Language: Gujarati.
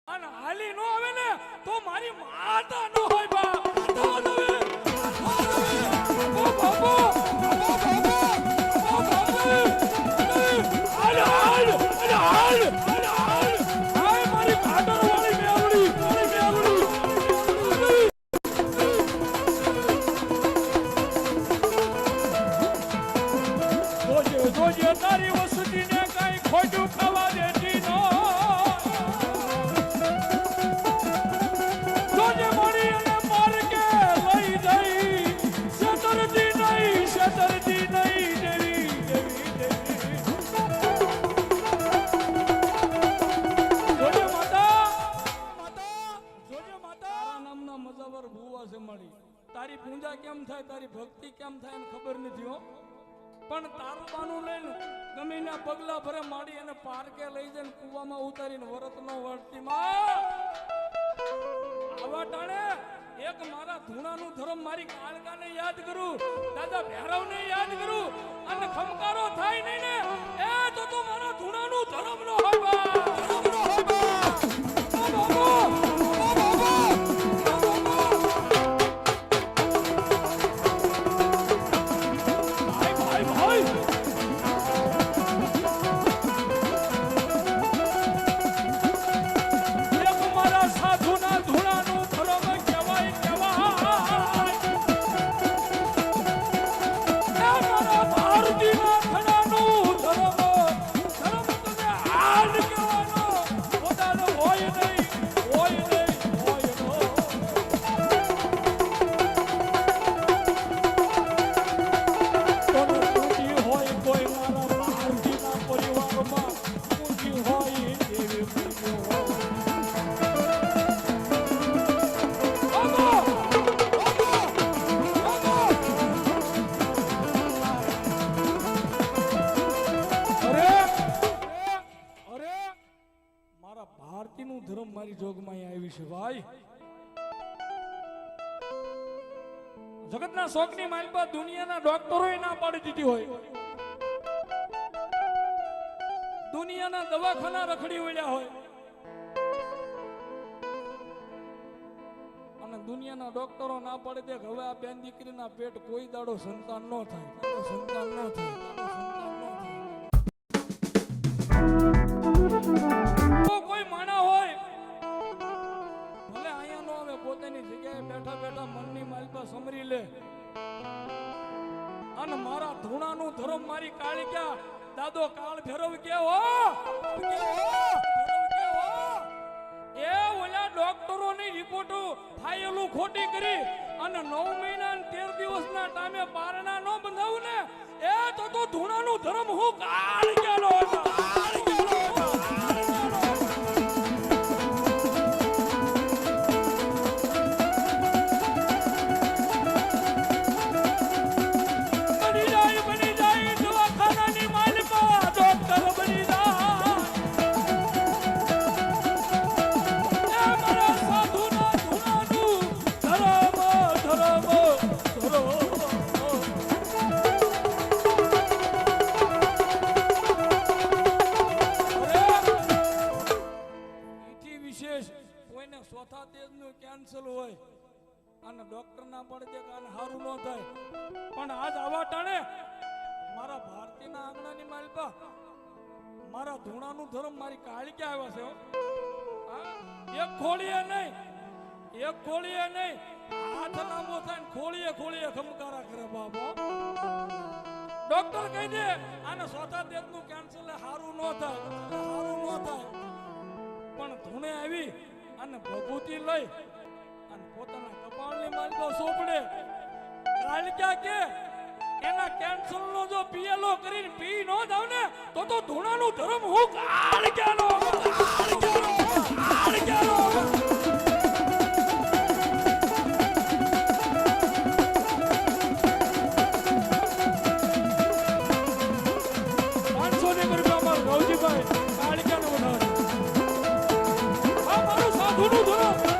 અને હાલી નો આવે ને તો મારી માતા નો હોય બા તારી વસતી ને કઈ ખોટું ખાવા દેતી નો જોજે મળી અને માર કે લઈ જઈ શેતરતી નહીં દેવી જોજે માતા તારા નામના મજાવર ભૂવા છે મળી તારી પૂજા કેમ થાય તારી ભક્તિ કેમ થાય એને ખબર નથી હો પણ તારું બાનું લઈને ગમે ના પગલા ભરે માડી અને પારકે લઈ જઈને કુવામાં ઉતારીને વરત નો વળતી માં આવા ટાણે એક મારા ધૂણાનું ધર્મ મારી કાળકાને યાદ કરું દાદા ભૈરવને યાદ કરું અને ખમકારો થાય નહીં ને એ તો મારા ધૂણાનું ધર્મ નો હોય બા ધર્મ મારી જોગમાં આવી છે ભાઈ જગતના શોખની માલપા દુનિયાના ડોક્ટરોએ ના પાડી દીધી હોય દુનિયાના દવાખાના રખડી વળ્યા હોય અને દુનિયાના ડોક્ટરો ના પાડી દે હવે આ બેન દીકરીના પેટ કોઈ દાડો સંતાન ન થાય કોઈ માણા હોય ભલે અહીંયા નો આવે પોતાની જગ્યાએ બેઠા બેઠા મનની માલપા સમરી લે અને મારા ધૂણાનું ધર્મ મારી કાળિકા દાદો કાળ ભેરવ કે હો એ ઓલા ડોક્ટરોની રિપોર્ટો ફાઇલો ખોટી કરી અને 9 મહિના અને 13 દિવસના ટાઈમે પારણા નો બંધાવું ને એ તો ધૂણાનું ધર્મ હું કાળિકાનો હતો ચોથા તેજનું કેન્સલ હોય અને ડોક્ટર ના પડે કે કાન હારું ન થાય પણ આજ આવા ટાણે મારા ભારતીના આંગણાની માલપા મારા ધૂણાનું ધર્મ મારી કાળિકા આવ્યા છે એક ખોળીએ નહીં હાથ લાંબો થાય ખોળીએ ખમકારા કરે બાબો ડોક્ટર કહી દે આને ચોથા તેજનું કેન્સલ હારું ન થાય પણ ધૂણે આવી અને ભભૂતિ લઈ અને પોતાના કપાળની માલપા સોપડે કાળિકા કે એના કેન્સર નો જો પીએલો કરીને પી નો જાવ ને તો ધૂણાનું ધર્મ હું કાળિકાનો કાળિકાનો વધારે આ મારું સાધુનું ધર્મ